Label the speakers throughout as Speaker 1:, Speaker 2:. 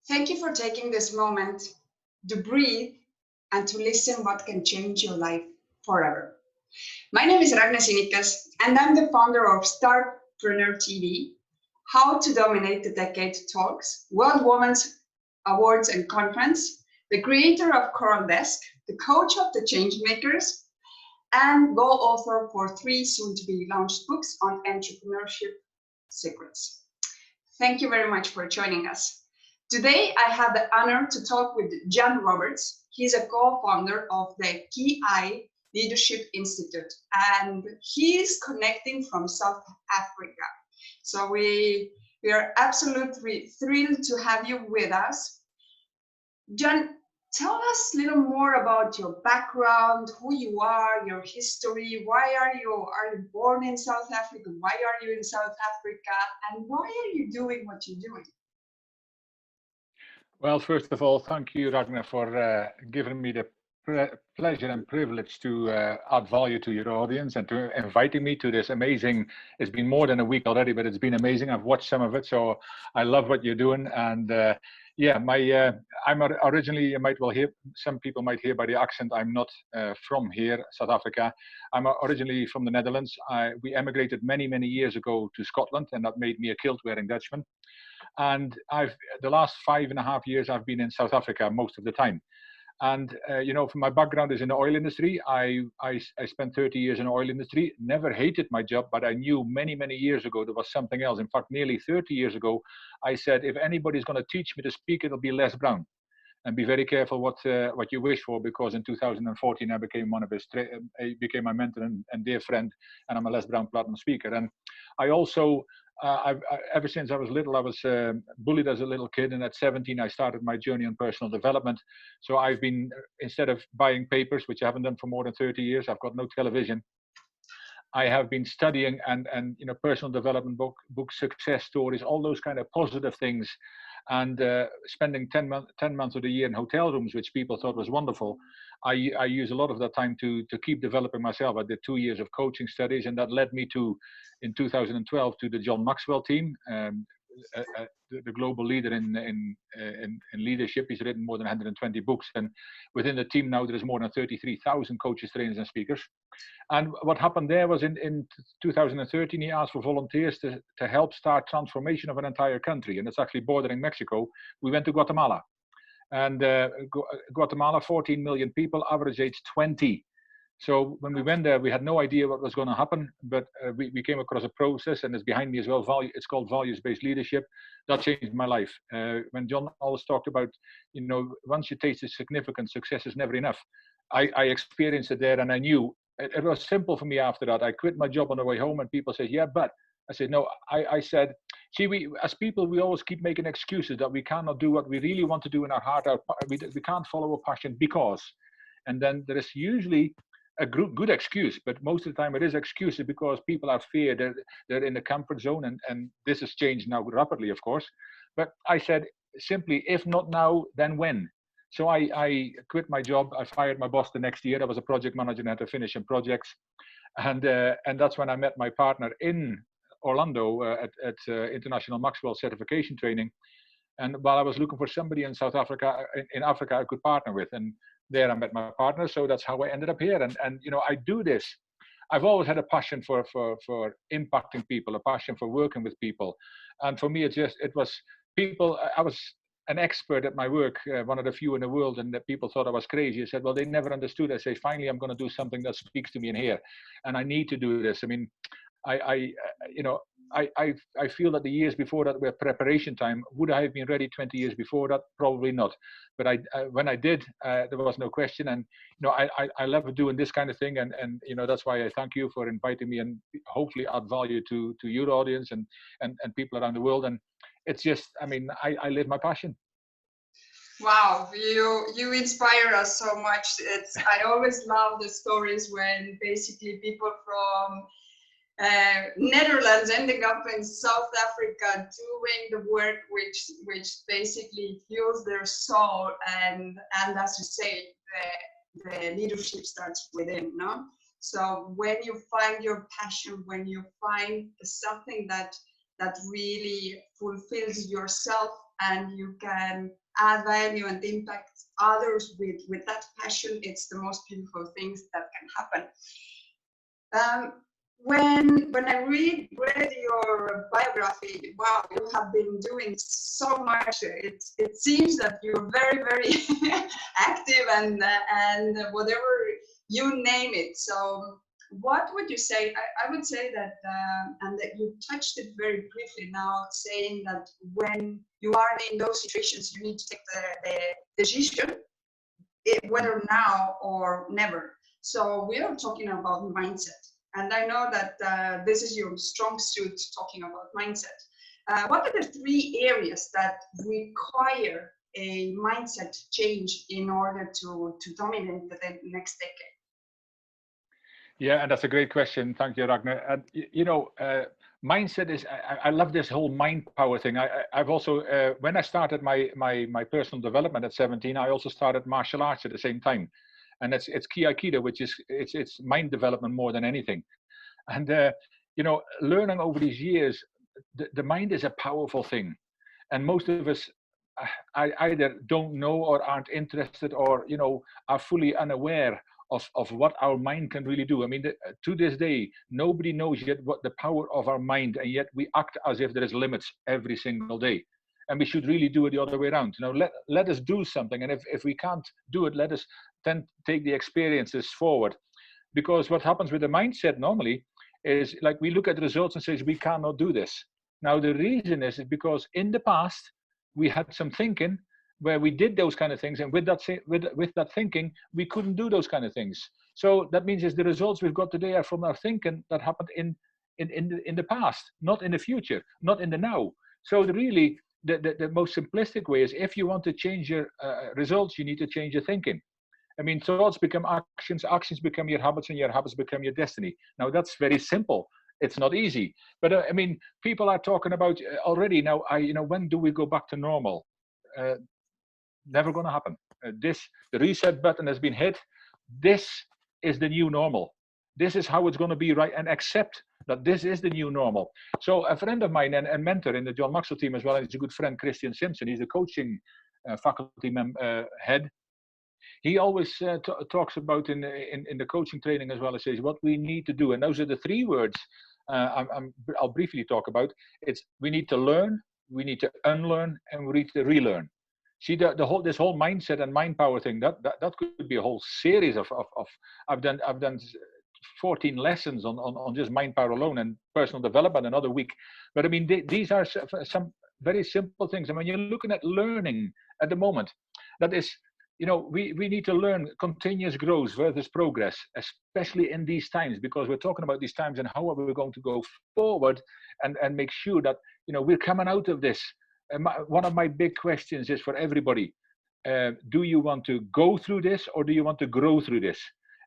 Speaker 1: Thank you for taking this moment to breathe and to listen what can change your life forever. My name is Ragne Sinikas, and I'm the founder of Startpreneur TV, How to Dominate the Decade Talks, World Women's Awards and Conference, the creator of Coral Desk, the coach of the Changemakers, and co-author for 3 soon-to-be launched books on entrepreneurship secrets. Thank you very much for joining us. Today, I have the honor to talk with Jan Robberts. He's a co-founder of the KI Leadership Institute, and he's connecting from South Africa. So we are absolutely thrilled to have you with us. Jan, tell us a little more about your background, who you are, your history. Why are you born in South Africa? Why are you in South Africa? And why are you doing what you're doing?
Speaker 2: Well, first of all, thank you, Ragne, for giving me the pleasure and privilege to add value to your audience and to inviting me to this amazing, it's been more than a week already, but it's been amazing. I've watched some of it, so I love what you're doing. And I'm originally, you might well hear, some people might hear by the accent, I'm not from here, South Africa. I'm originally from the Netherlands. We emigrated many, many years ago to Scotland, and that made me a kilt-wearing Dutchman. And the last 5.5 years, I've been in South Africa most of the time. And, my background is in the oil industry. I spent 30 years in the oil industry, never hated my job, but I knew many, many years ago there was something else. In fact, nearly 30 years ago, I said, if anybody's going to teach me to speak, it'll be Les Brown. And be very careful what you wish for, because in 2014, I became became my mentor and dear friend, and I'm a Les Brown Platinum speaker. And I also, ever since I was little, I was bullied as a little kid, and at 17 I started my journey on personal development. So I've been, instead of buying papers, which I haven't done for more than 30 years, I've got no television, I have been studying and personal development books, success stories, all those kind of positive things, and spending 10 months of the year in hotel rooms, which people thought was wonderful. I use a lot of that time to keep developing myself. I did 2 years of coaching studies, and that led me to, in 2012, to the John Maxwell team, the global leader in leadership. He's written more than 120 books, and within the team now there is more than 33,000 coaches, trainers, and speakers. And what happened there was in 2013, he asked for volunteers to help start transformation of an entire country, and it's actually bordering Mexico. We went to Guatemala. And Guatemala, 14 million people, average age 20. So when we went there, we had no idea what was going to happen, but we came across a process, and it's behind me as well. It's called Values-Based Leadership. That changed my life. When John always talked about, once you taste the significance, success is never enough. I experienced it there, and I knew it was simple for me after that. I quit my job on the way home, and people said, yeah, but. I said, no, I said, see, we as people, we always keep making excuses that we cannot do what we really want to do in our heart. We can't follow a passion because, and then there is usually a good excuse, but most of the time it is excuses because people have fear, they're in the comfort zone, and this has changed now rapidly, of course. But I said, simply, if not now, then when? So I quit my job. I fired my boss the next year. I was a project manager and had to finish some projects. And that's when I met my partner in Orlando at International Maxwell Certification Training. And while I was looking for somebody in South Africa, in Africa, I could partner with, and there I met my partner. So that's how I ended up here. And I do this. I've always had a passion for impacting people, a passion for working with people. And for me, it was people. I was an expert at my work, one of the few in the world, and that people thought I was crazy. I said, well, they never understood. I say, finally, I'm going to do something that speaks to me in here, and I need to do this. I mean, I feel that the years before that were preparation time. Would I have been ready 20 years before that? Probably not. But when I did, there was no question. And I love doing this kind of thing. And that's why I thank you for inviting me, and hopefully add value to your audience and people around the world. And it's just, I live my passion.
Speaker 1: Wow, you inspire us so much. I always love the stories when basically people from Netherlands ending up in South Africa doing the work which basically fuels their soul, and as you say, the leadership starts within, no? So when you find your passion, when you find something that really fulfills yourself and you can add value and impact others with that passion, it's the most beautiful things that can happen. When I read your biography, wow, you have been doing so much. It seems that you're very active and whatever you name it. So what would you say? I would say that and that you touched it very briefly now, saying that when you are in those situations, you need to take the decision, whether now or never. So we are talking about mindset. And I know that this is your strong suit, talking about mindset. What are the 3 areas that require a mindset change in order to dominate the next decade?
Speaker 2: Yeah, and that's a great question. Thank you, Ragne. And mindset is, I love this whole mind power thing. I've also, when I started my personal development at 17, I also started martial arts at the same time. And it's Aikido, which is, it's mind development more than anything. And, learning over these years, the mind is a powerful thing. And most of us either don't know or aren't interested, or, are fully unaware of what our mind can really do. I mean, to this day, nobody knows yet what the power of our mind, and yet we act as if there is limits every single day. And we should really do it the other way around. Let us do something. And if we can't do it, let us then take the experiences forward. Because what happens with the mindset normally is, like, we look at the results and says, we cannot do this. Now, the reason is because in the past, we had some thinking where we did those kind of things, and with that thinking, we couldn't do those kind of things. So that means is the results we've got today are from our thinking that happened in the past, not in the future, not in the now. So the most simplistic way is, if you want to change your results, you need to change your thinking. I mean, thoughts become actions, actions become your habits, and your habits become your destiny. Now, that's very simple. It's not easy, but I mean, people are talking about already now. When do we go back to normal? Never going to happen. The reset button has been hit. This is the new normal. This is how it's going to be, right? And accept that this is the new normal. So a friend of mine and mentor in the John Maxwell team as well, and he's a good friend, Christian Simpson. He's a coaching faculty head. He always talks about in the coaching training as well, as says what we need to do. And those are the 3 words I'll briefly talk about. It's we need to learn, we need to unlearn, and we need to relearn. See, this whole mindset and mind power thing, that could be a whole series of I've done 14 lessons on just mind power alone, and personal development another week. But I mean, these are some very simple things. And when you're looking at learning at the moment, that is, we need to learn continuous growth versus progress, especially in these times, because we're talking about these times and how are we going to go forward and make sure that, we're coming out of this. One of my big questions is for everybody, do you want to go through this, or do you want to grow through this?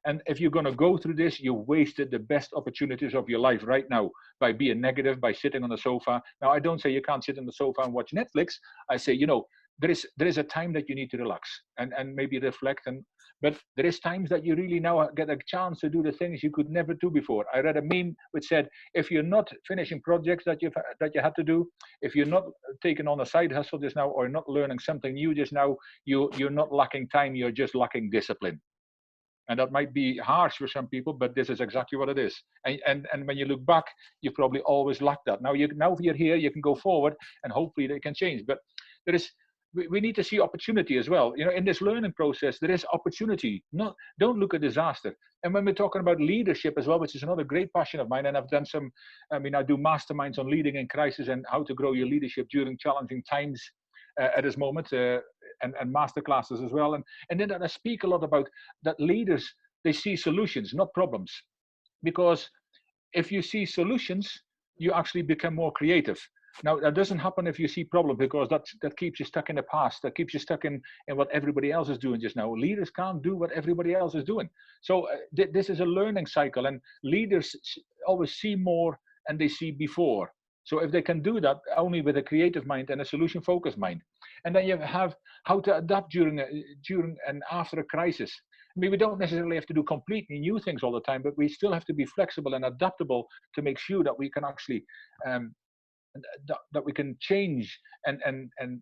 Speaker 2: And if you're going to go through this, you've wasted the best opportunities of your life right now by being negative, by sitting on the sofa. Now, I don't say you can't sit on the sofa and watch Netflix. I say, there is a time that you need to relax and maybe reflect. But there is times that you really now get a chance to do the things you could never do before. I read a meme which said, if you're not finishing projects that you had to do, if you're not taking on a side hustle just now, or not learning something new just now, you're not lacking time, you're just lacking discipline. And that might be harsh for some people, but this is exactly what it is. And when you look back, you probably always lacked that. Now you're here, you can go forward, and hopefully they can change. But we need to see opportunity as well. In this learning process, there is opportunity. Don't look at disaster. And when we're talking about leadership as well, which is another great passion of mine, and I've done I do masterminds on leading in crisis and how to grow your leadership during challenging times at this moment, and master classes as well. And then I speak a lot about that leaders, they see solutions, not problems. Because if you see solutions, you actually become more creative. Now, that doesn't happen if you see problems, because that keeps you stuck in the past. That keeps you stuck in what everybody else is doing just now. Leaders can't do what everybody else is doing. So this is a learning cycle, and leaders always see more and they see before. So if they can do that only with a creative mind and a solution-focused mind, and then you have how to adapt during and after a crisis. I mean, we don't necessarily have to do completely new things all the time, but we still have to be flexible and adaptable to make sure that we can actually that we can change and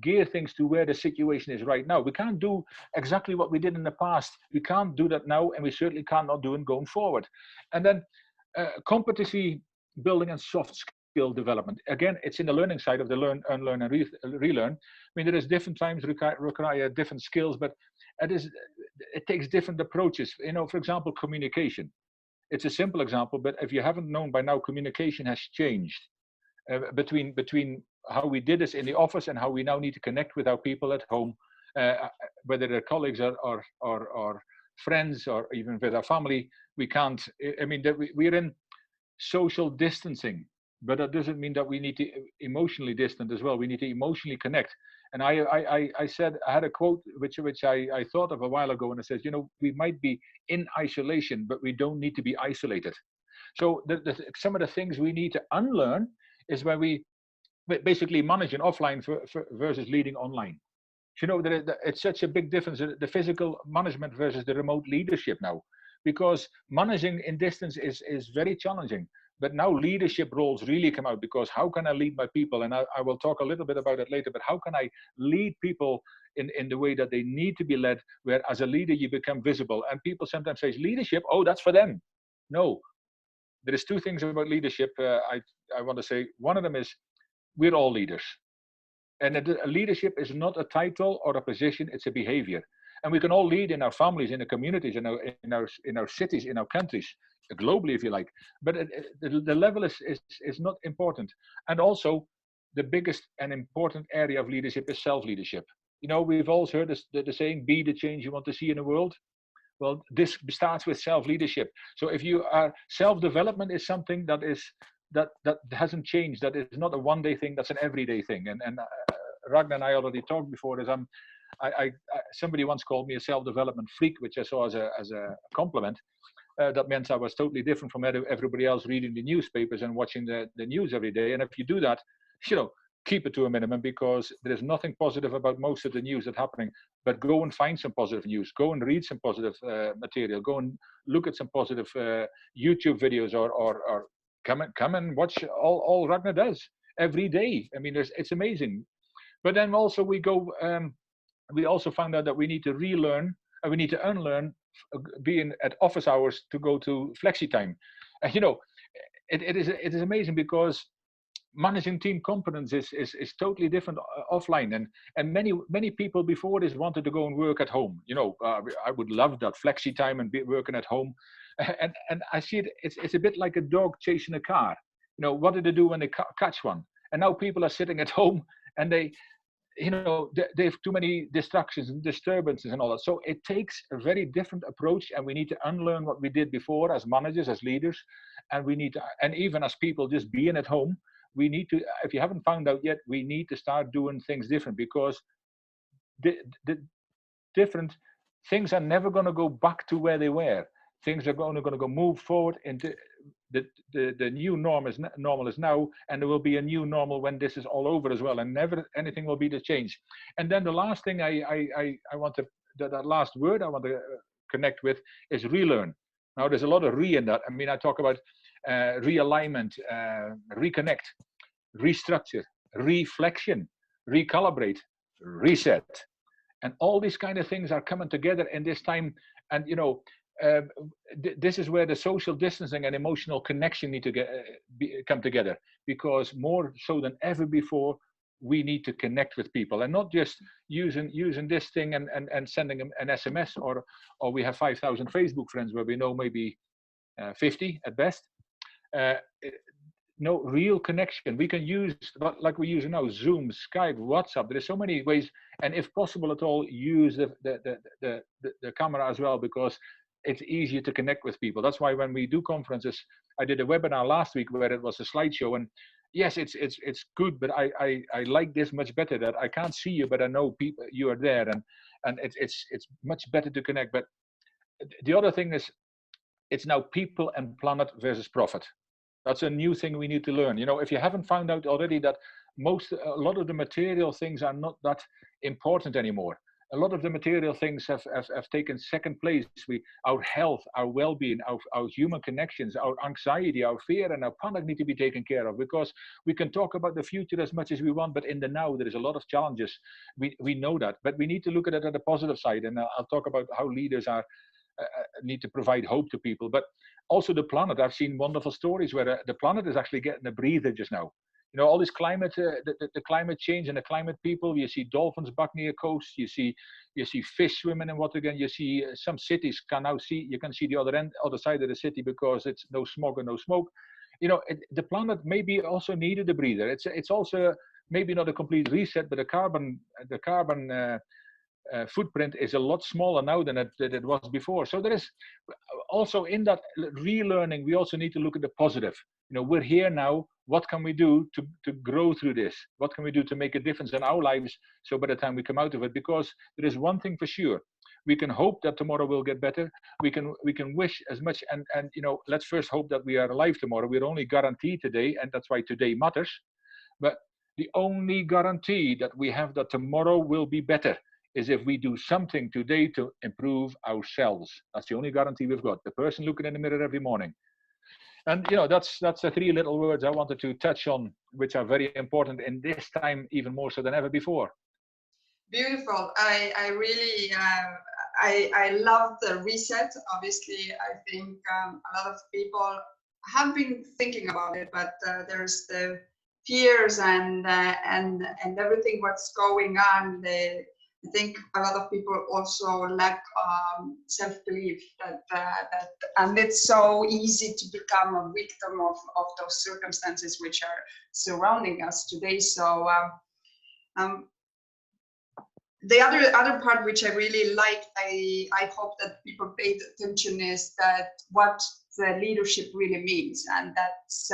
Speaker 2: gear things to where the situation is right now. We can't do exactly what we did in the past. We can't do that now, and we certainly cannot do it going forward. And then competency building and soft skill development. Again, it's in the learning side of the learn, unlearn, and relearn. I mean, there is different times require different skills, but it takes different approaches. You know, for example, communication. It's a simple example, but if you haven't known by now, communication has changed. Between how we did this in the office and how we now need to connect with our people at home, whether they're colleagues or friends or even with our family. We can't. I mean, we're in social distancing, but that doesn't mean that we need to emotionally distant as well. We need to emotionally connect. And I said, I had a quote which I thought of a while ago, and it says, you know, we might be in isolation, but we don't need to be isolated. So some of the things we need to unlearn is where we basically managing offline versus leading online. You know, it's such a big difference, the physical management versus the remote leadership now, because managing in distance is very challenging. But now leadership roles really come out, because how can I lead my people? And I will talk a little bit about it later, but how can I lead people in the way that they need to be led, where as a leader you become visible? And people sometimes say leadership, oh, that's for them. No, there is two things about leadership. I want to say, one of them is we're all leaders. And leadership is not a title or a position, it's a behavior. And we can all lead in our families, in the communities, in our cities, in our countries, globally, if you like. But the level is not important. And also, the biggest and important area of leadership is self-leadership. You know, we've all heard the saying, be the change you want to see in the world. Well, this starts with self-leadership. So if you are, self-development is something that hasn't changed. That is not a one-day thing. That's an everyday thing. And Ragne and I already talked before. Somebody once called me a self-development freak, which I saw as a compliment. That meant I was totally different from everybody else, reading the newspapers and watching the news every day. And if you do that, you know, keep it to a minimum, because there is nothing positive about most of the news that's happening. But go and find some positive news. Go and read some positive material. Go and look at some positive YouTube videos, or come and watch all Ragne does every day. I mean, it's amazing. But then also we also found out that we need to relearn, and we need to unlearn being at office hours to go to flexi time. You know, it is amazing, because managing team competence is totally different offline. And many people before this wanted to go and work at home. You know, I would love that flexi time and be working at home. And I see it's a bit like a dog chasing a car. You know, what do they do when they catch one? And now people are sitting at home, and they have too many distractions and disturbances and all that. So it takes a very different approach, and we need to unlearn what we did before as managers, as leaders, and and even as people just being at home, we need to, if you haven't found out yet, we need to start doing things different, because the different things are never going to go back to where they were. Things are going to go move forward into the new normal is now, and there will be a new normal when this is all over as well, and never anything will be the change. And then the last thing I want to, that last word I want to connect with is relearn. Now there's a lot of in that. I mean, I talk about realignment, reconnect, restructure, reflection, recalibrate, reset, and all these kind of things are coming together in this time. And you know, this is where the social distancing and emotional connection need to come together, because more so than ever before, we need to connect with people, and not just using this thing and sending them an SMS, or we have 5,000 Facebook friends where we know maybe 50 at best. No real connection. We can use, like we're using now, Zoom, Skype, WhatsApp. There are so many ways, and if possible at all, use the camera as well, because it's easier to connect with people. That's why when we do conferences, I did a webinar last week where it was a slideshow, and yes, it's good, but I like this much better, that I can't see you, but I know people, you are there, and it's much better to connect. But the other thing is, it's now people and planet versus profit. That's a new thing we need to learn. You know, if you haven't found out already that a lot of the material things are not that important anymore. a lot of the material things have taken second place. Our health, our well-being, our human connections, our anxiety, our fear, and our panic need to be taken care of, because we can talk about the future as much as we want, but in the now there is a lot of challenges. We know that, but we need to look at it at the positive side, and I'll talk about how leaders are need to provide hope to people. But also the planet. I've seen wonderful stories where the planet is actually getting a breather just now. You know, all this climate, the climate change and the climate people. You see dolphins back near coast. You see fish swimming in water again. You see some cities you can see the other side of the city because it's no smog and no smoke. You know, the planet maybe also needed a breather. It's also maybe not a complete reset, but the carbon footprint is a lot smaller now than it was before. So there is also, in that relearning, we also need to look at the positive. You know, we're here now. What can we do to grow through this? What can we do to make a difference in our lives? So by the time we come out of it, because there is one thing for sure, we can hope that tomorrow will get better. We can wish as much, and you know, let's first hope that we are alive tomorrow. We're only guaranteed today, and that's why today matters. But the only guarantee that we have that tomorrow will be better is if we do something today to improve ourselves. That's the only guarantee we've got. The person looking in the mirror every morning. And you know, that's the three little words I wanted to touch on, which are very important in this time, even more so than ever before.
Speaker 1: Beautiful. I really I love the reset. Obviously, I think a lot of people have been thinking about it, but there's the fears and everything what's going on. I think a lot of people also lack self-belief and it's so easy to become a victim of those circumstances which are surrounding us today. So the other part which I really like, I hope that people paid attention, is that what the leadership really means, and that's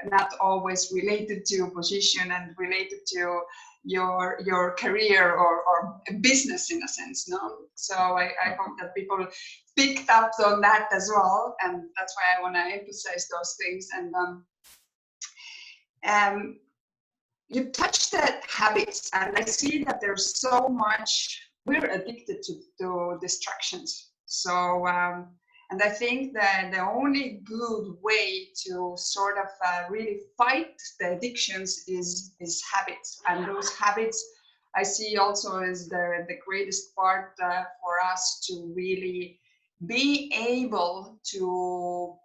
Speaker 1: not always related to position and related to your career or business in a sense, no? So I hope that people picked up on that as well, and that's why I want to emphasize those things. And you touched that habits, and I see that there's so much, we're addicted to distractions. So and I think that the only good way to sort of really fight the addictions is habits. And those habits I see also as the greatest part for us to really be able to,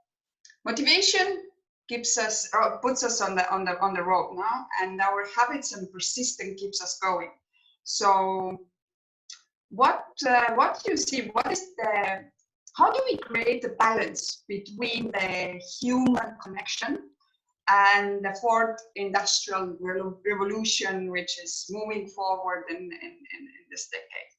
Speaker 1: motivation keeps us, or puts us on the road now, and our habits and persistence keeps us going. So what do you see? What is how do we create a balance between the human connection and the fourth industrial revolution, which is moving forward in this decade?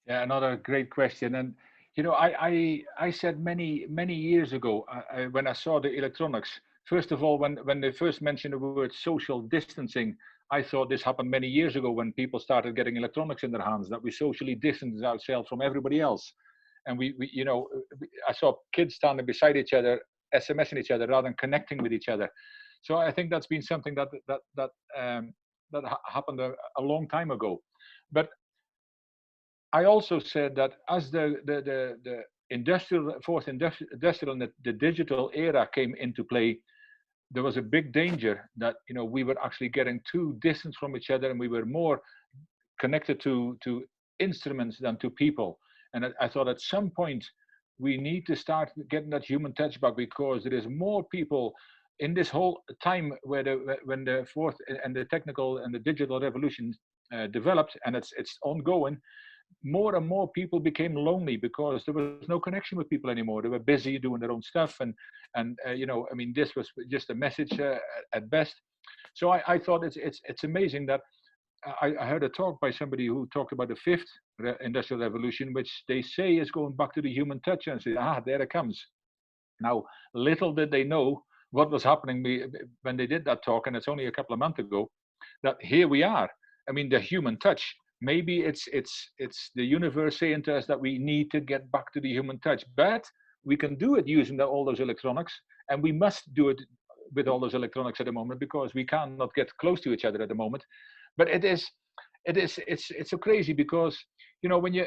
Speaker 2: Yeah, another great question. And you know, I said many years ago, when I saw the electronics, first of all, when they first mentioned the word social distancing, I thought this happened many years ago when people started getting electronics in their hands, that we socially distance ourselves from everybody else. And we you know, I saw kids standing beside each other, SMSing each other rather than connecting with each other. So I think that's been something that happened a long time ago. But I also said that as the fourth industrial and the digital era came into play, there was a big danger that, you know, we were actually getting too distant from each other, and we were more connected to instruments than to people. And I thought at some point we need to start getting that human touch back, because there is more people in this whole time when the fourth and the technical and the digital revolution developed, and it's ongoing. More and more people became lonely because there was no connection with people anymore. They were busy doing their own stuff, and you know, I mean, this was just a message at best. So I thought it's amazing that I heard a talk by somebody who talked about the fifth industrial revolution, which they say is going back to the human touch, and say, there it comes. Now, little did they know what was happening when they did that talk, and it's only a couple of months ago, that here we are. I mean, the human touch. Maybe it's the universe saying to us that we need to get back to the human touch, but we can do it using all those electronics, and we must do it with all those electronics at the moment, because we cannot get close to each other at the moment. But it's so crazy because, you know, when you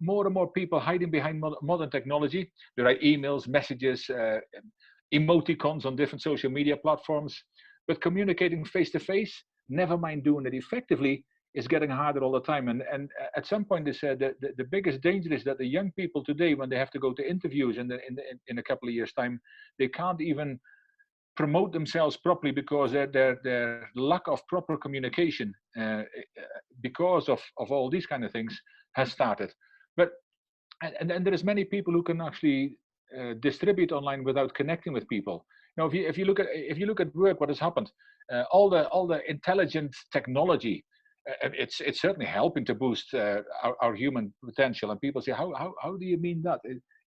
Speaker 2: more and more people hiding behind modern technology. There are emails, messages, emoticons on different social media platforms, but communicating face to face, never mind doing it effectively, is getting harder all the time. And at some point they said that the biggest danger is that the young people today, when they have to go to interviews in a couple of years' time, they can't even promote themselves properly because their lack of proper communication because of all these kind of things has started. But and there is many people who can actually distribute online without connecting with people. Now, if you look at work, what has happened? All the intelligent technology, it's certainly helping to boost our human potential. And people say, how do you mean that?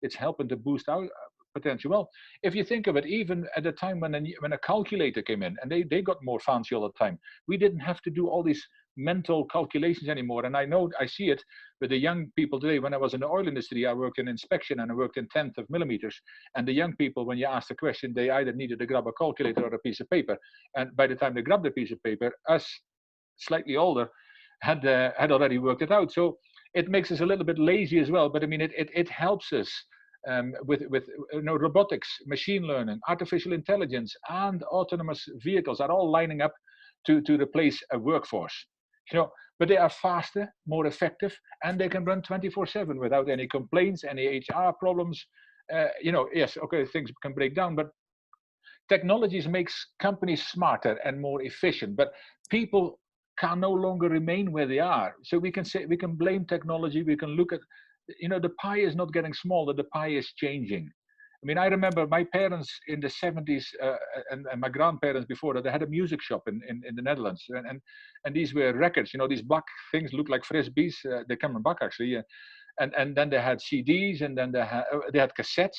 Speaker 2: It's helping to boost our potential. Well, if you think of it, even at the time when a calculator came in, and they got more fancy all the time, we didn't have to do all these mental calculations anymore. And I see it with the young people today. When I was in the oil industry, I worked in inspection and I worked in 10th of millimeters. And the young people, when you ask the question, they either needed to grab a calculator or a piece of paper. And by the time they grabbed the piece of paper, us slightly older had already worked it out. So it makes us a little bit lazy as well. But I mean, it helps us with robotics, machine learning, artificial intelligence, and autonomous vehicles are all lining up to replace a workforce. But they are faster, more effective, and they can run 24/7 without any complaints, any HR problems. Yes, okay, things can break down, but technologies makes companies smarter and more efficient. But people can no longer remain where they are. So we can blame technology. We can look at, the pie is not getting smaller. The pie is changing. I mean, I remember my parents in the 70s and my grandparents before that, they had a music shop in the Netherlands. And these were records, these black things look like frisbees. They're coming back, actually. And then they had CDs, and then they had cassettes,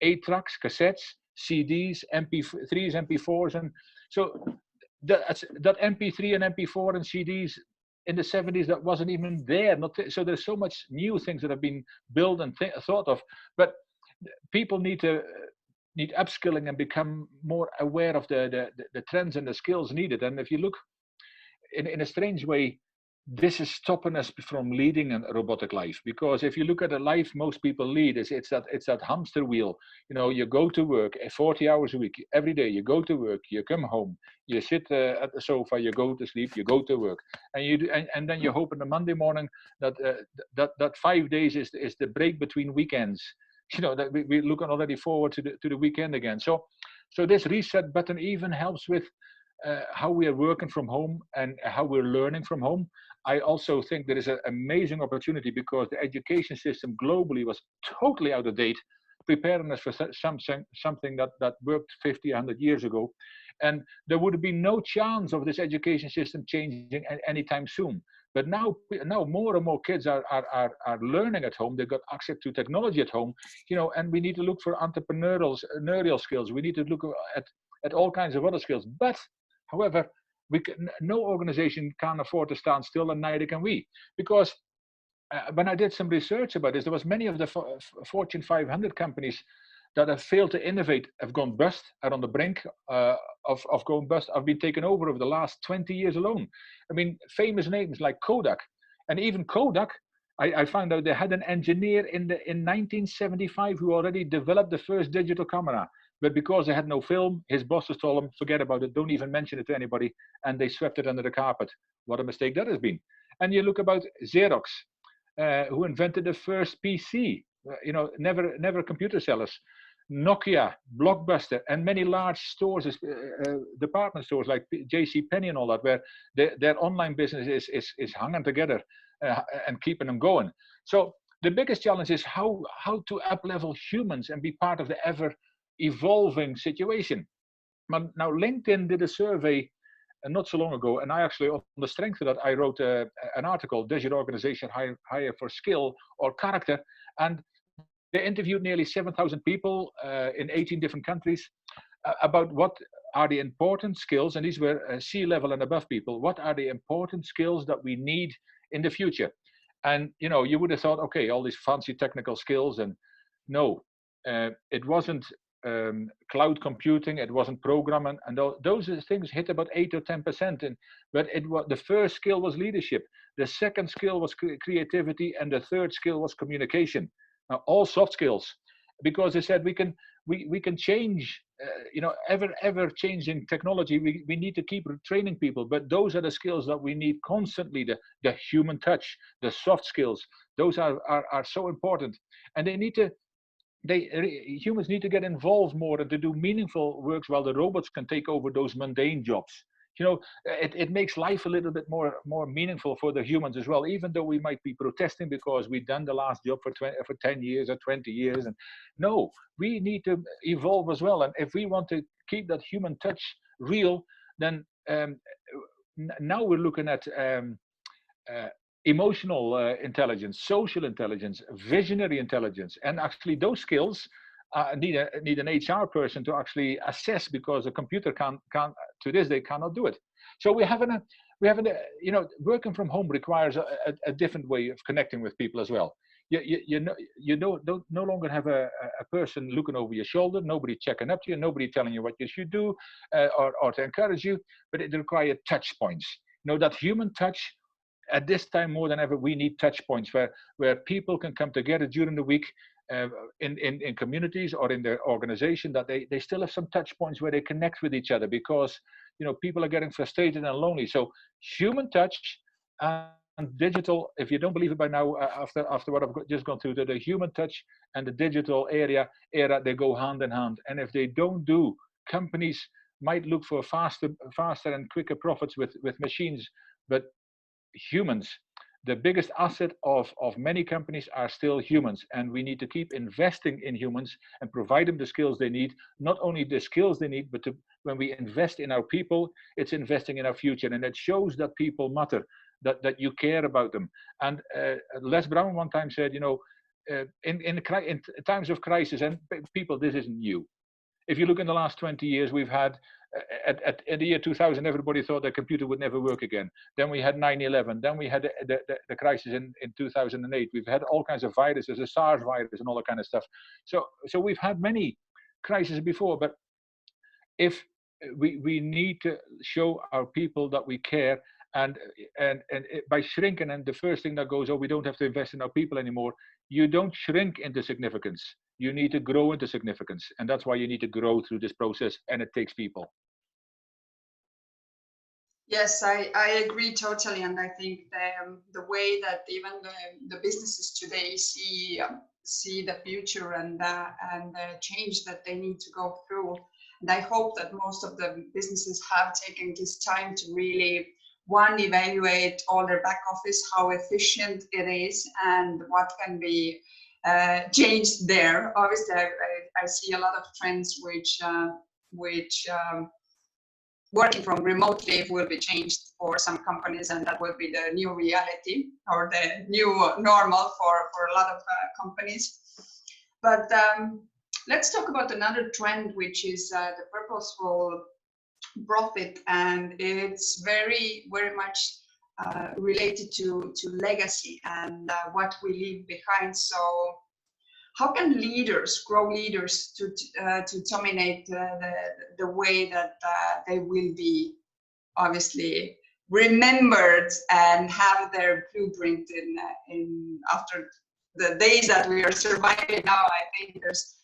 Speaker 2: 8-tracks, cassettes, CDs, MP3s, MP4s. And so that MP3 and MP4 and CDs in the 70s, that wasn't even there. So there's so much new things that have been built and thought of. But people need upskilling and become more aware of the trends and the skills needed. And if you look in a strange way, this is stopping us from leading a robotic life, because if you look at the life most people lead, it's that hamster wheel. You go to work 40 hours a week every day. You go to work, you come home, you sit at the sofa, you go to sleep, you go to work, and then you hope on the Monday morning that 5 days is the break between weekends. That we're looking already forward to the weekend again. So this reset button even helps with how we are working from home and how we're learning from home. I also think there is an amazing opportunity, because the education system globally was totally out of date, preparing us for something that worked 50, 100 years ago. And there would have been no chance of this education system changing anytime soon. But now more and more kids are learning at home. They've got access to technology at home, and we need to look for entrepreneurial skills. We need to look at all kinds of other skills. But however, no organization can afford to stand still, and neither can we. Because when I did some research about this, there was many of the Fortune 500 companies that have failed to innovate, have gone bust, are on the brink of going bust, have been taken over the last 20 years alone. I mean, famous names like Kodak. And even Kodak, I found out they had an engineer in 1975 who already developed the first digital camera. But because they had no film, his bosses told him, forget about it, don't even mention it to anybody. And they swept it under the carpet. What a mistake that has been. And you look about Xerox, who invented the first PC, never computer sellers. Nokia, Blockbuster, and many large stores, department stores like JCPenney and all that, where their online business is hanging together and keeping them going. So the biggest challenge is how to up-level humans and be part of the ever-evolving situation. Now, LinkedIn did a survey not so long ago, and I actually, on the strength of that, I wrote an article, Does Your Organization Hire for Skill or Character? And they interviewed nearly 7,000 people in 18 different countries about what are the important skills, and these were C-level and above people. What are the important skills that we need in the future? And you would have thought, okay, all these fancy technical skills, and no, it wasn't cloud computing. It wasn't programming, and those things hit about 8 or 10%. But it was, the first skill was leadership, the second skill was creativity, and the third skill was communication. Now, all soft skills, because they said we can change. Ever changing technology. We need to keep training people, but those are the skills that we need constantly. The human touch, the soft skills. Those are so important, and they need to. Humans need to get involved more and to do meaningful works, while the robots can take over those mundane jobs. It makes life a little bit more meaningful for the humans as well, even though we might be protesting because we've done the last job for 10 years or 20 years. And no, we need to evolve as well. And if we want to keep that human touch real, then now we're looking at emotional intelligence, social intelligence, visionary intelligence, and actually those skills need an HR person to actually assess, because a computer can't to this day cannot do it. So working from home requires a different way of connecting with people as well. You don't no longer have a person looking over your shoulder, nobody checking up to you, nobody telling you what you should do or to encourage you, but it requires touch points. That human touch. At this time more than ever, we need touch points where people can come together during the week in communities or in their organization, that they still have some touch points where they connect with each other, because people are getting frustrated and lonely. So human touch and digital, if you don't believe it by now, after what I've just gone through, the human touch and the digital era, they go hand in hand. And if they don't do, companies might look for faster and quicker profits with machines, but humans, the biggest asset of many companies are still humans, and we need to keep investing in humans and provide them the skills they need. Not only the skills they need, but when we invest in our people, it's investing in our future, and it shows that people matter, that you care about them. And Les Brown one time said, in times of crisis, and people, this isn't new. If you look in the last 20 years, we've had, at the year 2000, everybody thought the computer would never work again. Then we had 9/11. Then we had the crisis in 2008. We've had all kinds of viruses, the SARS virus and all that kind of stuff. So we've had many crises before, but if we need to show our people that we care, and by shrinking, and the first thing that goes, we don't have to invest in our people anymore. You don't shrink into significance. You need to grow into significance, and that's why you need to grow through this process, and it takes people.
Speaker 1: Yes, I agree totally, and I think the way that even the businesses today see the future and the change that they need to go through, and I hope that most of the businesses have taken this time to really evaluate all their back office, how efficient it is, and what can be changed there. Obviously, I see a lot of trends which working from remotely will be changed for some companies, and that will be the new reality or the new normal for a lot of companies. But let's talk about another trend, which is the purposeful profit, and it's very much related to legacy and what we leave behind. So how can leaders grow leaders to dominate the way that they will be obviously remembered and have their blueprint in after the days that we are surviving now? I think there's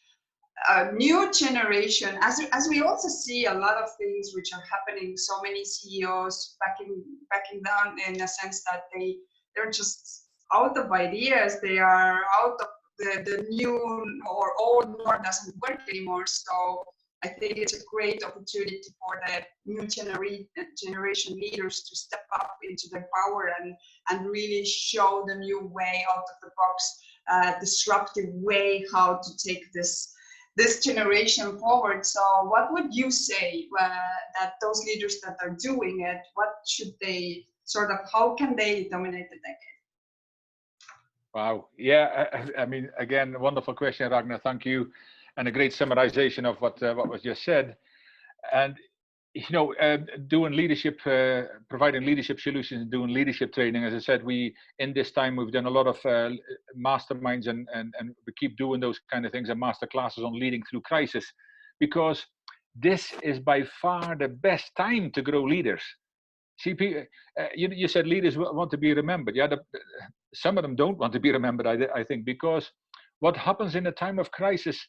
Speaker 1: a new generation, as we also see a lot of things which are happening. So many CEOs backing down, in a sense that they're just out of ideas. They are out of the new or old norm doesn't work anymore. So I think it's a great opportunity for the new generation leaders to step up into their power and really show the new way, out of the box, disruptive way how to take this generation forward. So what would you say that those leaders that are doing it, what should they how can they dominate the decade?
Speaker 2: Wow. Yeah, I mean, again, a wonderful question, Ragne. Thank you. And a great summarization of what was just said. And doing leadership, providing leadership solutions, doing leadership training. As I said, in this time we've done a lot of masterminds, and we keep doing those kind of things, and master classes on leading through crisis, because this is by far the best time to grow leaders. See, you said leaders want to be remembered. Yeah, some of them don't want to be remembered, I think, because what happens in a time of crisis,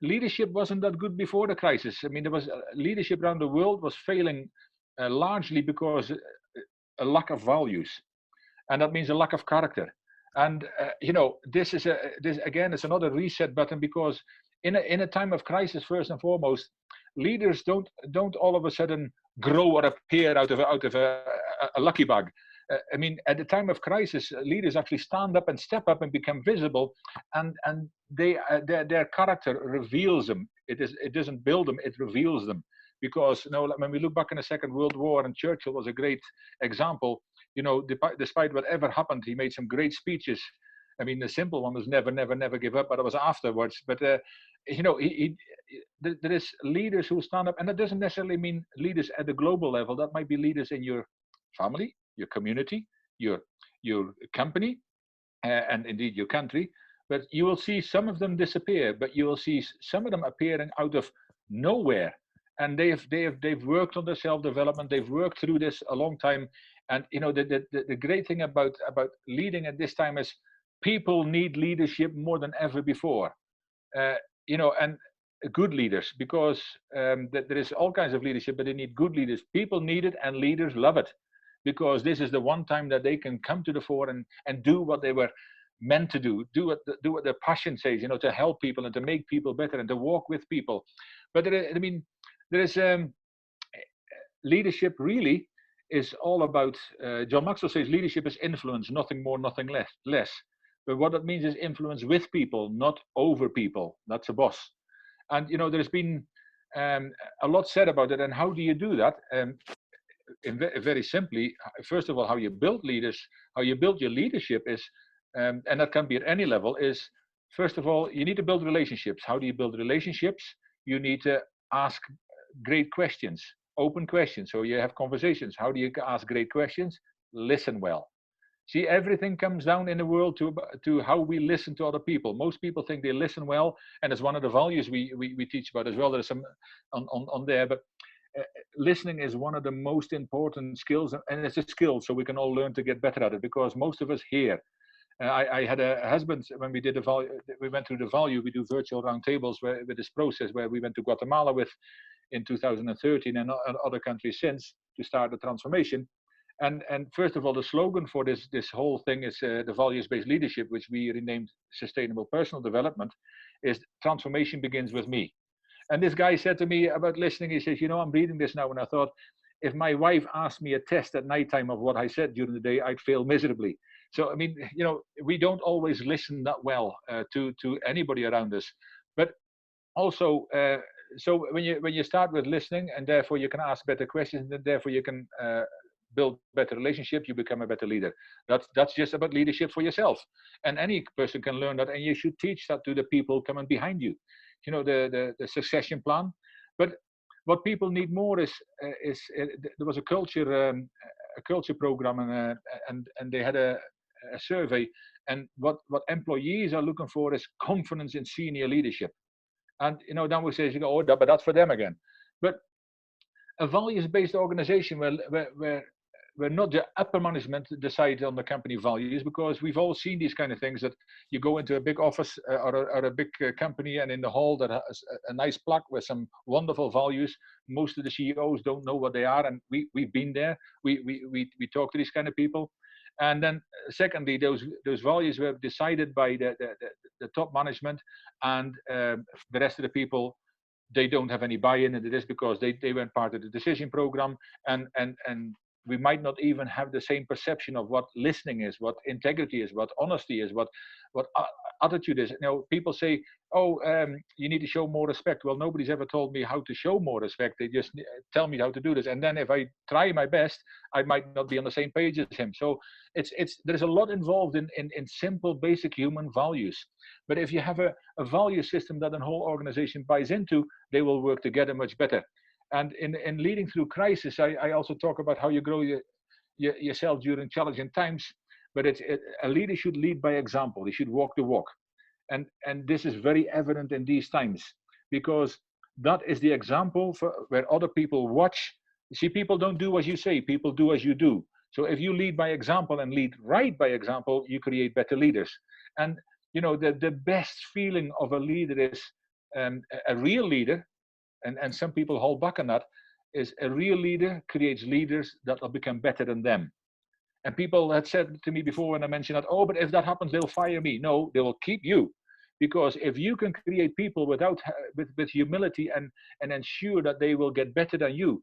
Speaker 2: leadership wasn't that good before the crisis. I mean, there was leadership around the world was failing largely because a lack of values, and that means a lack of character. And this again, it's another reset button, because in a time of crisis, first and foremost, leaders don't all of a sudden grow or appear out of a lucky bag. At the time of crisis, leaders actually stand up and step up and become visible, and their character reveals them. It doesn't build them; it reveals them. Because when we look back in the Second World War, and Churchill was a great example. Despite whatever happened, he made some great speeches. The simple one was never, never, never give up, but it was afterwards. But there is leaders who stand up, and that doesn't necessarily mean leaders at the global level. That might be leaders in your family, your community, your company, and indeed your country. But you will see some of them disappear, but you will see some of them appearing out of nowhere. And they've worked on their self-development. They've worked through this a long time. And the great thing about leading at this time is people need leadership more than ever before. And good leaders, because there is all kinds of leadership, but they need good leaders. People need it, and leaders love it, because this is the one time that they can come to the fore and do what they were meant to do what their passion says, to help people and to make people better and to walk with people. But there is leadership really is all about, John Maxwell says leadership is influence, nothing more, nothing less. But what it means is influence with people, not over people. That's a boss. And there's been a lot said about it. And how do you do that? Very simply, first of all, how you build leaders, how you build your leadership is, and that can be at any level, is first of all, you need to build relationships. How do you build relationships? You need to ask great questions, open questions. So you have conversations. How do you ask great questions? Listen well. See, everything comes down in the world to how we listen to other people. Most people think they listen well, and it's one of the values we teach about as well. There's some on there, but listening is one of the most important skills, and it's a skill, so we can all learn to get better at it, because most of us hear. I had a husband, when we did we went through the value, we do virtual roundtables with this process, where we went to Guatemala in 2013 and other countries since, to start the transformation. And first of all, the slogan for this whole thing is the values-based leadership, which we renamed Sustainable Personal Development, is transformation begins with me. And this guy said to me about listening, he says, I'm reading this now, and I thought, if my wife asked me a test at nighttime of what I said during the day, I'd fail miserably. So, we don't always listen that well to anybody around us. But also, so when you start with listening, and therefore you can ask better questions, and therefore you can build better relationships, you become a better leader. That's just about leadership for yourself. And any person can learn that, and you should teach that to the people coming behind you. The succession plan. But what people need more is there was a culture program, and they had a survey, and what employees are looking for is confidence in senior leadership. And then we say, but that's for them again. But a values-based organization where not the upper management decides on the company values, because we've all seen these kind of things, that you go into a big office or a big company, and in the hall that has a nice plaque with some wonderful values. Most of the CEOs don't know what they are, and we've been there. We talk to these kind of people. And then secondly, those values were decided by the top management, and the rest of the people, they don't have any buy-in into this, because they weren't part of the decision program, and we might not even have the same perception of what listening is, what integrity is, what honesty is, what attitude is. You know, people say, oh, you need to show more respect. Well, nobody's ever told me how to show more respect. They just tell me how to do this, and then if I try my best, I might not be on the same page as him. So there's a lot involved in simple, basic human values. But if you have a value system that a whole organization buys into, they will work together much better. And in leading through crisis, I also talk about how you grow yourself during challenging times. But a leader should lead by example. He should walk the walk. And this is very evident in these times, because that is the example for where other people watch. You see, people don't do as you say, people do as you do. So if you lead by example and lead right by example, you create better leaders. And you know, the best feeling of a leader is a real leader, and some people hold back on that, is a real leader creates leaders that will become better than them. And people had said to me before when I mentioned that, oh, but if that happens, they'll fire me. No, they will keep you. Because if you can create people with humility and ensure that they will get better than you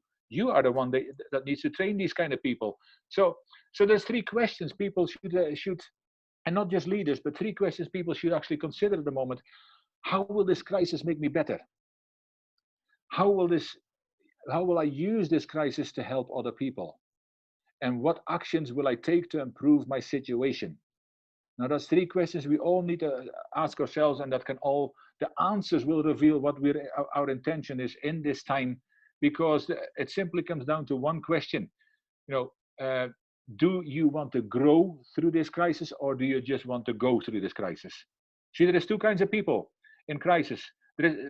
Speaker 2: are the one that needs to train these kind of people. So there's three questions people should, and not just leaders, but three questions people should actually consider at the moment. How will this crisis make me better? How will I use this crisis to help other people? And what actions will I take to improve my situation? Now, that's three questions we all need to ask ourselves, and the answers will reveal what our intention is in this time, because it simply comes down to one question. You know, do you want to grow through this crisis, or do you just want to go through this crisis? See, there is two kinds of people in crisis.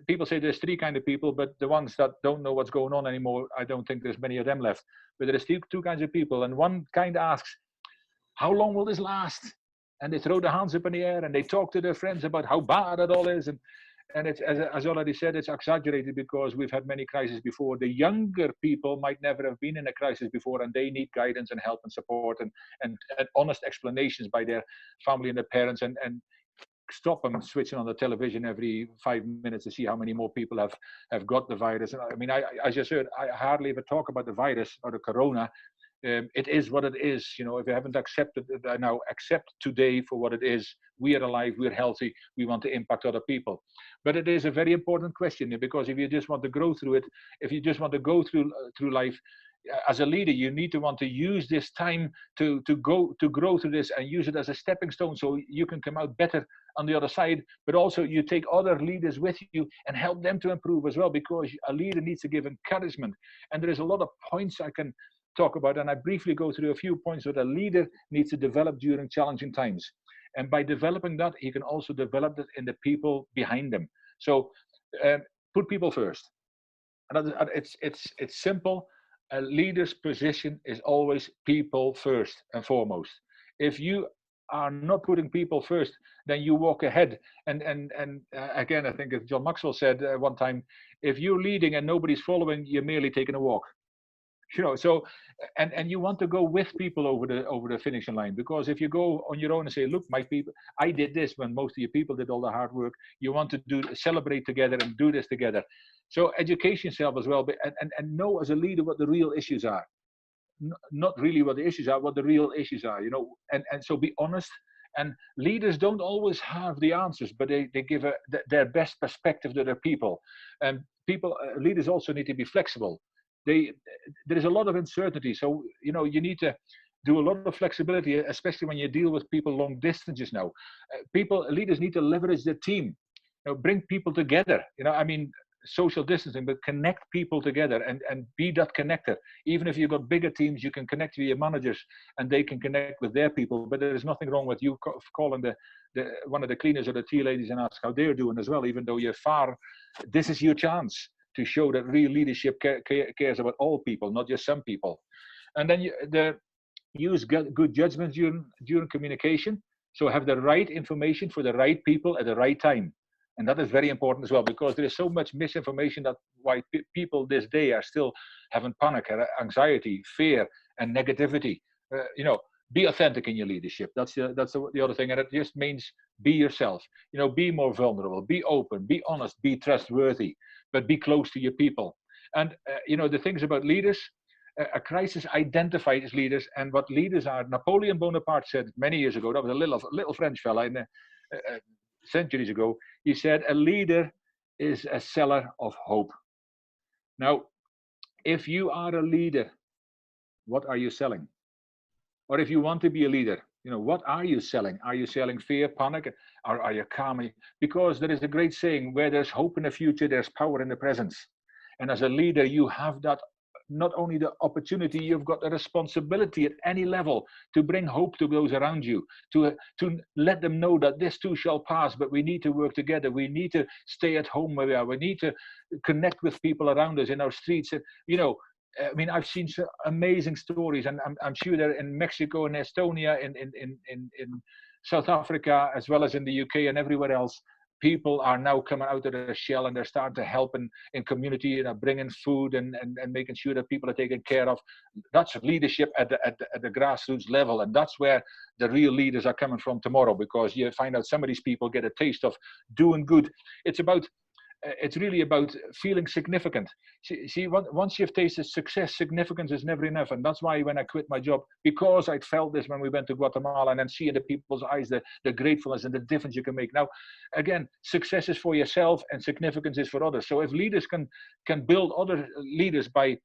Speaker 2: People say there's three kinds of people, but the ones that don't know what's going on anymore, I don't think there's many of them left. But there is two kinds of people, and one kind asks, how long will this last? And they throw their hands up in the air and they talk to their friends about how bad it all is. And it's, as already said, it's exaggerated because we've had many crises before. The younger people might never have been in a crisis before, and they need guidance and help and support and honest explanations by their family and their parents, and stop them switching on the television every 5 minutes to see how many more people have got the virus. And I mean, I just heard, I hardly ever talk about the virus or the corona. It is what it is. You know, if you haven't accepted it, now accept today for what it is. We are alive, we're healthy, we want to impact other people. But it is a very important question, because if you just want to grow through it, if you just want to go through life, as a leader, you need to want to use this time to grow through this and use it as a stepping stone, so you can come out better on the other side. But also you take other leaders with you and help them to improve as well, because a leader needs to give encouragement. And there is a lot of points I can talk about, and I briefly go through a few points that a leader needs to develop during challenging times. And by developing that, he can also develop that in the people behind them. So put people first. And it's simple. A leader's position is always people first and foremost. If you are not putting people first, then you walk ahead. And again, I think as John Maxwell said one time, if you're leading and nobody's following, you're merely taking a walk. You know, so and you want to go with people over the finishing line, because if you go on your own and say, look, my people, I did this when most of your people did all the hard work, you want to celebrate together and do this together. So educate yourself as well, but, and know as a leader what the real issues are. Not really what the issues are, what the real issues are, you know, and so be honest. And leaders don't always have the answers, but they give their best perspective to their people. And leaders also need to be flexible. There is a lot of uncertainty, so you know you need to do a lot of flexibility, especially when you deal with people long distances now. Leaders need to leverage their team, you know, bring people together. You know, I mean, social distancing, but connect people together and be that connector. Even if you've got bigger teams, you can connect with your managers and they can connect with their people. But there is nothing wrong with you calling one of the cleaners or the tea ladies and ask how they're doing as well, even though you're far. This is your chance to show that real leadership cares about all people, not just some people. And then use good judgment during communication. So have the right information for the right people at the right time. And that is very important as well, because there is so much misinformation that why people this day are still having panic, anxiety, fear, and negativity. You know, be authentic in your leadership. That's the other thing, and it just means be yourself. You know, be more vulnerable, be open, be honest, be trustworthy, but be close to your people. And you know, the things about leaders, a crisis identified as leaders. And what leaders are, Napoleon Bonaparte said many years ago, that was a little French fella centuries ago, he said, a leader is a seller of hope. Now, if you are a leader, what are you selling? Or if you want to be a leader, what are you selling? Are you selling fear, panic, or are you calming? Because there is a great saying, where there's hope in the future, there's power in the present. And as a leader, you have that, not only the opportunity, you've got the responsibility at any level to bring hope to those around you, to let them know that this too shall pass, but we need to work together. We need to stay at home where we are. We need to connect with people around us in our streets. I mean, I've seen some amazing stories, and I'm sure they're in Mexico and Estonia, in South Africa, as well as in the UK and everywhere else. People are now coming out of the shell, and they're starting to help in community, bringing food and making sure that people are taken care of. That's leadership at the grassroots level, and that's where the real leaders are coming from tomorrow, because you find out some of these people get a taste of doing good. It's really about feeling significant. See, once you've tasted success, significance is never enough. And that's why when I quit my job, because I'd felt this when we went to Guatemala, and then seeing the people's eyes, the gratefulness and the difference you can make. Now, again, success is for yourself and significance is for others. So if leaders can build other leaders by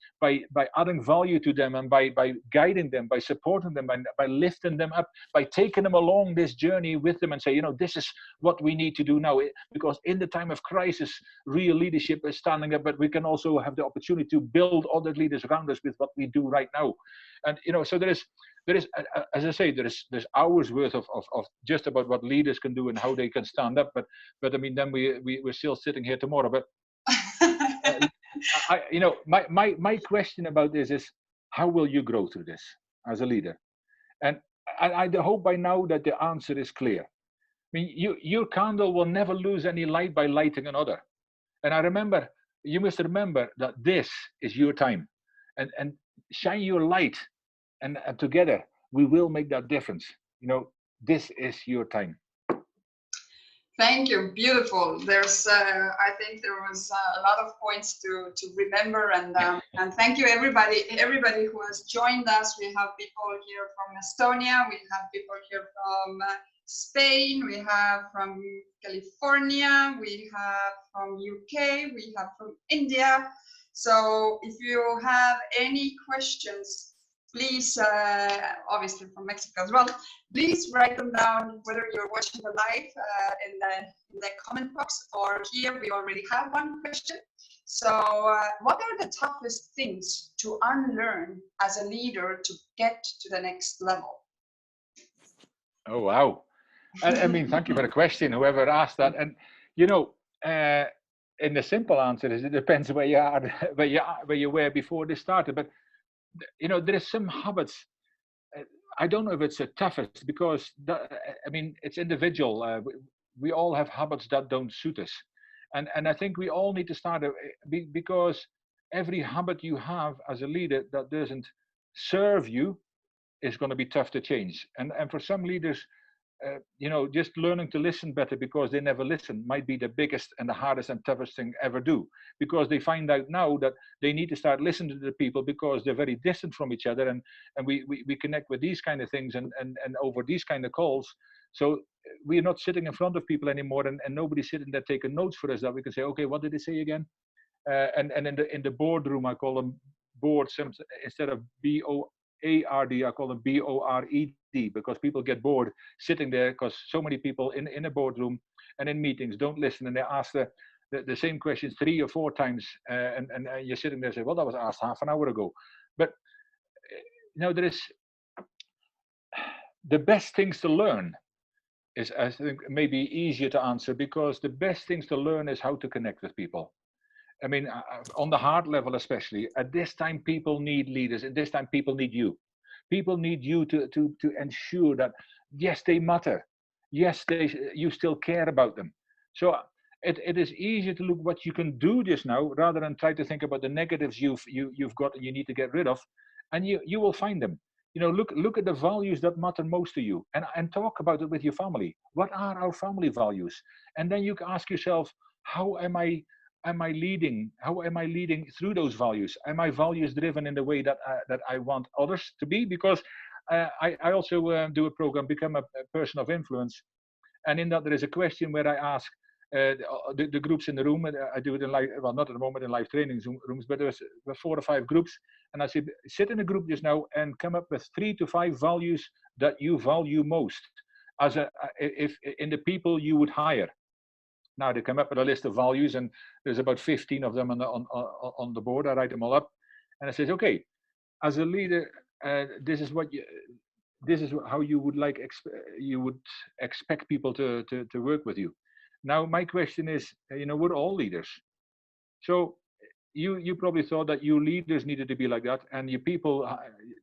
Speaker 2: adding value to them, and by guiding them, by supporting them, by lifting them up, by taking them along this journey with them and say, this is what we need to do now. Because in the time of crisis, real leadership is standing up, but we can also have the opportunity to build other leaders around us with what we do right now. And so there is, as I say, there's hours worth of just about what leaders can do and how they can stand up. But I mean, then we're still sitting here tomorrow. But my question about this is, how will you grow through this as a leader? And I hope by now that the answer is clear. I mean, your candle will never lose any light by lighting another. And you must remember that this is your time, and shine your light, and together we will make that difference. This is your time.
Speaker 1: Thank you. Beautiful. There's, I think there was a lot of points to remember, and thank you everybody who has joined us. We have people here from Estonia, we have people here from Spain, we have from California, we have from UK, we have from India. So if you have any questions, please, obviously from Mexico as well, please write them down, whether you're watching the live in the comment box, or here we already have one question. So what are the toughest things to unlearn as a leader to get to the next level?
Speaker 2: Oh, wow. I mean, thank you for the question, whoever asked that. And, and the simple answer is, it depends where you are, where you were before this started. But, there is some habits. I don't know if it's the toughest, because it's individual. We all have habits that don't suit us. And I think we all need to start, because every habit you have as a leader that doesn't serve you is going to be tough to change. And for some leaders, just learning to listen better, because they never listen, might be the biggest and the hardest and toughest thing ever do, because they find out now that they need to start listening to the people, because they're very distant from each other, and we connect with these kind of things and over these kind of calls. So we're not sitting in front of people anymore, and nobody's sitting there taking notes for us that we can say, okay, what did they say again? And in the boardroom, I call them boards instead of BOARD, I call them BORED, because people get bored sitting there, because so many people in a boardroom and in meetings don't listen, and they ask the same questions 3 or 4 times, and you're sitting there and say, well, that was asked half an hour ago. But there is the best things to learn is, I think, maybe easier to answer, because the best things to learn is how to connect with people. I mean, on the heart level, especially at this time, people need leaders. At this time, people need you. People need you to ensure that, yes, they matter. Yes, you still care about them. So it is easier to look what you can do just now, rather than try to think about the negatives you've got and you need to get rid of, and you will find them. Look at the values that matter most to you, and talk about it with your family. What are our family values? And then you can ask yourself, how am I am I leading? How am I leading through those values? Am I values driven in the way that I want others to be? Because I also do a program, Become a Person of Influence. And in that, there is a question where I ask the groups in the room. I do it in live, well, not at the moment in live training rooms, but there's 4 or 5 groups. And I say, sit in a group just now and come up with 3 to 5 values that you value most as if in the people you would hire. Now they come up with a list of values, and there's about 15 of them on the board. I write them all up, and I says, okay, as a leader, this is how you would expect people to work with you. Now my question is, we're all leaders, so you probably thought that your leaders needed to be like that, and your people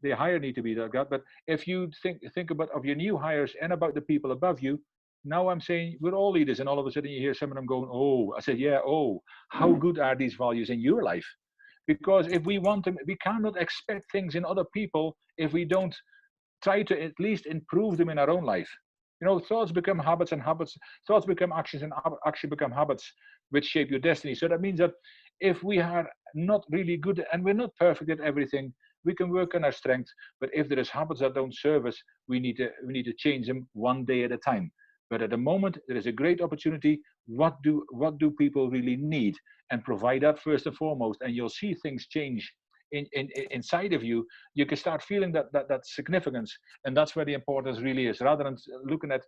Speaker 2: they hire need to be like that. But if you think about of your new hires and about the people above you, now I'm saying we're all leaders, and all of a sudden you hear some of them going, oh, I said, yeah, oh, how good are these values in your life? Because if we want them, we cannot expect things in other people if we don't try to at least improve them in our own life. Thoughts become habits, and thoughts become actions, and action become habits, which shape your destiny. So that means that if we are not really good, and we're not perfect at everything, we can work on our strengths. But if there is habits that don't serve us, we need to change them one day at a time. But at the moment, there is a great opportunity. What do people really need? And provide that first and foremost, and you'll see things change inside of you. You can start feeling that significance, and that's where the importance really is, rather than looking at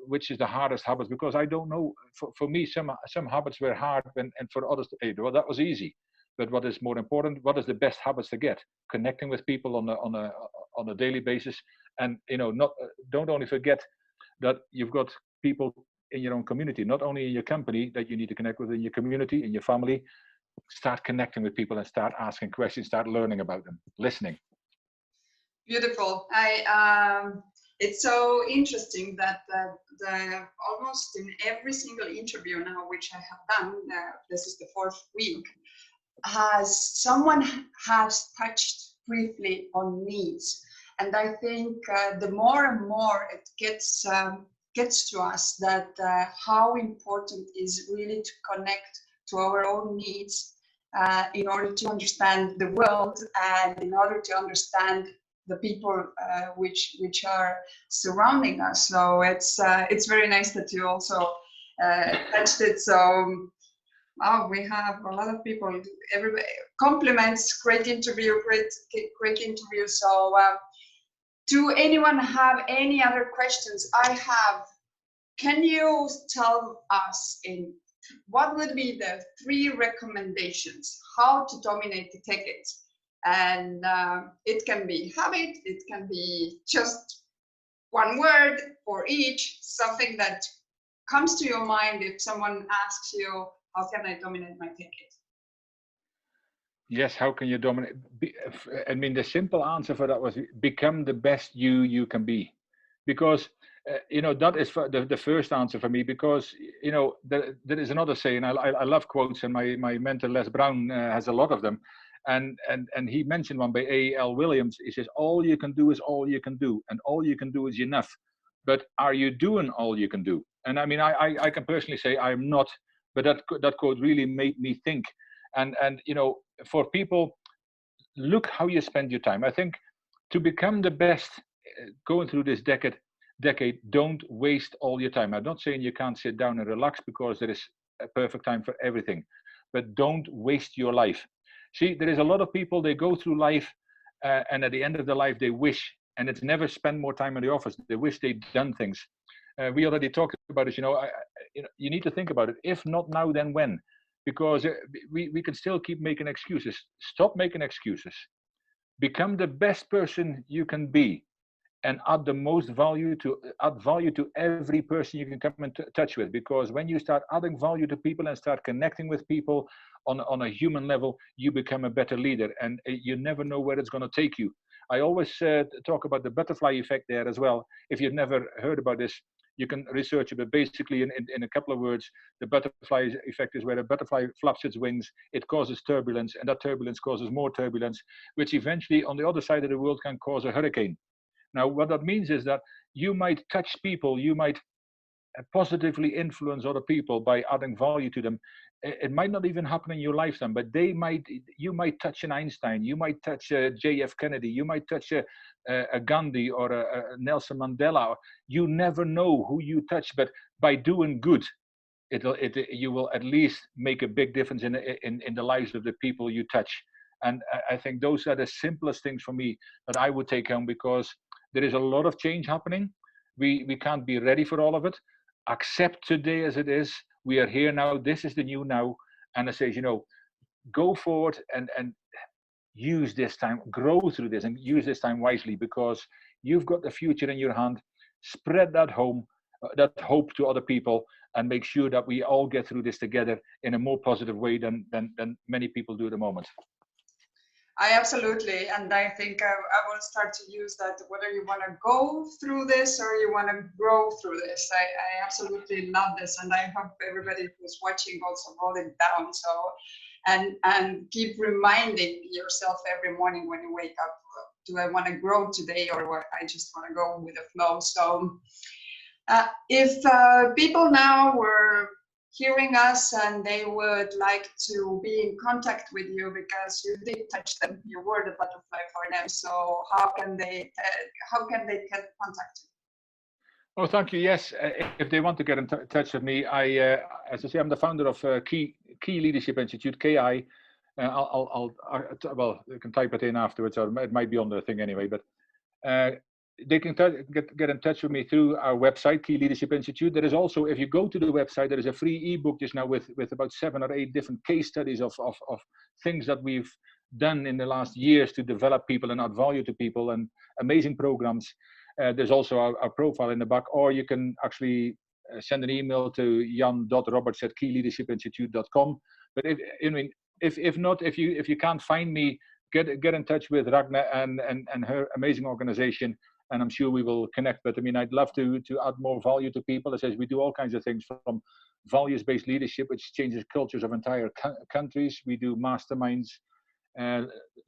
Speaker 2: which is the hardest habits. Because I don't know, for me, some habits were hard, and for others, hey, well, that was easy. But what is more important? What is the best habits to get? Connecting with people on a daily basis, and don't only forget that you've got people in your own community, not only in your company, that you need to connect with in your community, in your family. Start connecting with people and start asking questions, start learning about them, listening.
Speaker 1: Beautiful. It's so interesting that almost in every single interview now, which I have done, this is the 4th week, someone has touched briefly on needs. And I think the more and more it gets to us that how important is really to connect to our own needs in order to understand the world, and in order to understand the people which are surrounding us. So it's very nice that you also touched it. So we have a lot of people. Everybody compliments. Great interview. Great interview. So do anyone have any other questions? Can you tell us what would be the 3 recommendations how to dominate the tickets? And it can be habit, it can be just one word for each, something that comes to your mind if someone asks you, how can I dominate my ticket?
Speaker 2: Yes, how can you dominate? I mean, the simple answer for that was become the best you can be. Because that is the first answer for me. Because there is another saying. I love quotes, and my mentor Les Brown has a lot of them, and he mentioned one by A.L. Williams. He says, all you can do is all you can do, and all you can do is enough. But are you doing all you can do? And I mean, I can personally say I am not, but that quote really made me think. And for people, look how you spend your time. I think to become the best going through this decade, don't waste all your time. I'm not saying you can't sit down and relax, because there is a perfect time for everything, but don't waste your life. See, there is a lot of people, they go through life and at the end of their life they wish, and it's never spend more time in the office. They wish they'd done things. We already talked about it. You need to think about it. If not now, then when? Because we can still keep making excuses. Stop making excuses. Become the best person you can be, and add the most value to every person you can come in touch with. Because when you start adding value to people and start connecting with people on a human level, you become a better leader, and you never know where it's going to take you. I always talk about the butterfly effect there as well. If you've never heard about this, you can research it, but basically in a couple of words, the butterfly effect is where a butterfly flaps its wings, it causes turbulence, and that turbulence causes more turbulence, which eventually on the other side of the world can cause a hurricane. Now, what that means is that you might touch people, you might positively influence other people by adding value to them. It might not even happen in your lifetime, but you might touch an Einstein, you might touch a JF Kennedy, you might touch a Gandhi or a Nelson Mandela. You never know who you touch, but by doing good, you will at least make a big difference in the lives of the people you touch. And I think those are the simplest things for me that I would take home, because there is a lot of change happening. We can't be ready for all of it. Accept today as it is. We are here now. This is the new now. And I say, go forward and use this time, grow through this, and use this time wisely, because you've got the future in your hand. Spread that hope to other people, and make sure that we all get through this together in a more positive way than many people do at the moment.
Speaker 1: I absolutely, and I think I will start to use that, whether you want to go through this or you want to grow through this. I absolutely love this, and I hope everybody who's watching also wrote it down. So, and keep reminding yourself every morning when you wake up, do I want to grow today, or I just want to go with the flow? So if people now were hearing us and they would like to be in contact with you, because you did touch them, you were the butterfly for them, so how can they get contact you?
Speaker 2: Oh, thank you. Yes, if they want to get in touch with me, as I say, I'm the founder of Key Leadership Institute, KI. Well, you can type it in afterwards, or it might be on the thing anyway. But they can get in touch with me through our website, Key Leadership Institute. There is also, if you go to the website, there is a free ebook just now with about 7 or 8 different case studies of things that we've done in the last years to develop people and add value to people, and amazing programs. There's also our profile in the back, or you can actually send an email to jan.roberts@keyleadershipinstitute.com. But if not, if you can't find me, get in touch with Ragne and her amazing organization, and I'm sure we will connect. But I mean, I'd love to add more value to people. It says we do all kinds of things, from values-based leadership, which changes cultures of entire countries. We do masterminds,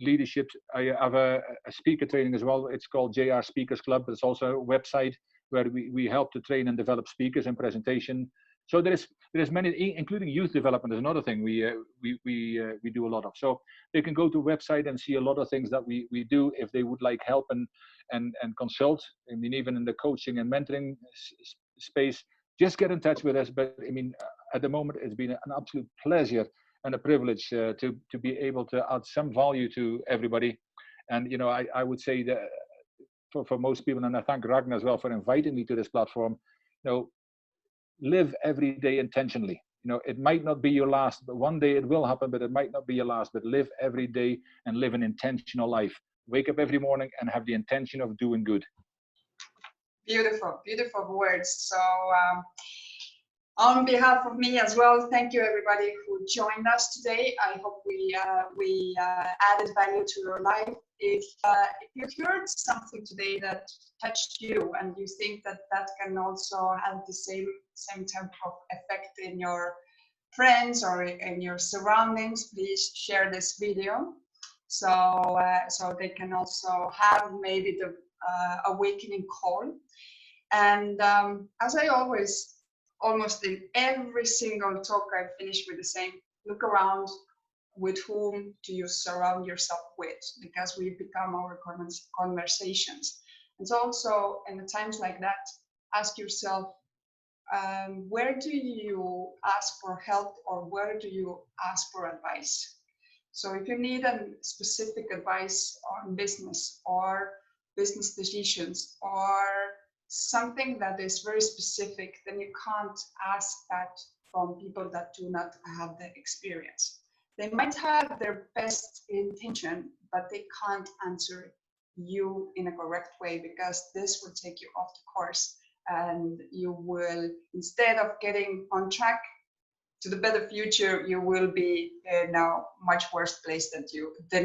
Speaker 2: leadership. I have a speaker training as well. It's called JR Speakers Club. It's also a website where we help to train and develop speakers and presentation. So there's many, including youth development is another thing we do a lot of. So they can go to the website and see a lot of things that we do if they would like help and consult. I mean, even in the coaching and mentoring space, just get in touch with us. But I mean, at the moment, it's been an absolute pleasure and a privilege to be able to add some value to everybody. And I would say that for most people, and I thank Ragne as well for inviting me to this platform, live every day intentionally. It might not be your last, but one day it will happen, but it might not be your last. But live every day and live an intentional life. Wake up every morning and have the intention of doing good.
Speaker 1: Beautiful, beautiful words. So on behalf of me as well, thank you everybody who joined us today. I hope we added value to your life. If you heard something today that touched you, and you think that can also have the same type of effect in your friends or in your surroundings, please share this video, so they can also have maybe the awakening call. And as I almost in every single talk, I finish with the same: look around. With whom do you surround yourself with? Because we become our conversations. And so also in the times like that, ask yourself, where do you ask for help, or where do you ask for advice? So if you need a specific advice on business or business decisions, or something that is very specific, then you can't ask that from people that do not have the experience. They might have their best intention, but they can't answer you in a correct way, because this will take you off the course, and you will, instead of getting on track to the better future, you will be in a much worse place than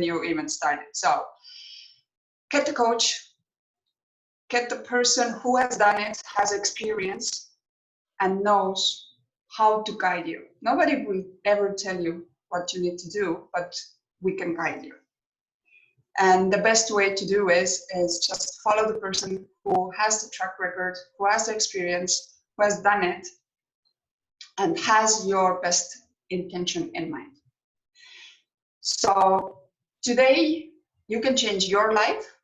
Speaker 1: you even started. So get the coach, get the person who has done it, has experience, and knows how to guide you. Nobody will ever tell you what you need to do, but we can guide you. And the best way to do is just follow the person who has the track record, who has the experience, who has done it and has your best intention in mind. So today you can change your life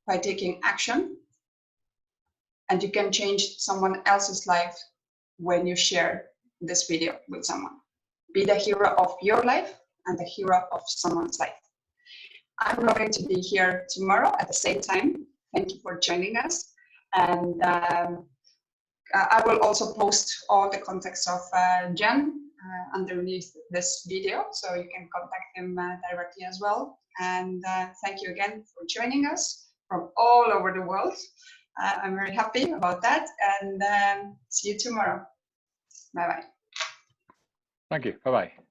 Speaker 1: by taking action, and you can change someone else's life when you share this video with someone. Be the hero of your life and the hero of someone's life. I'm going to be here tomorrow at the same time. Thank you for joining us. And I will also post all the contacts of Jan underneath this video, so you can contact him directly as well. And thank you again for joining us from all over the world. I'm very happy about that, and see you tomorrow. Bye-bye.
Speaker 2: Thank you. Bye-bye.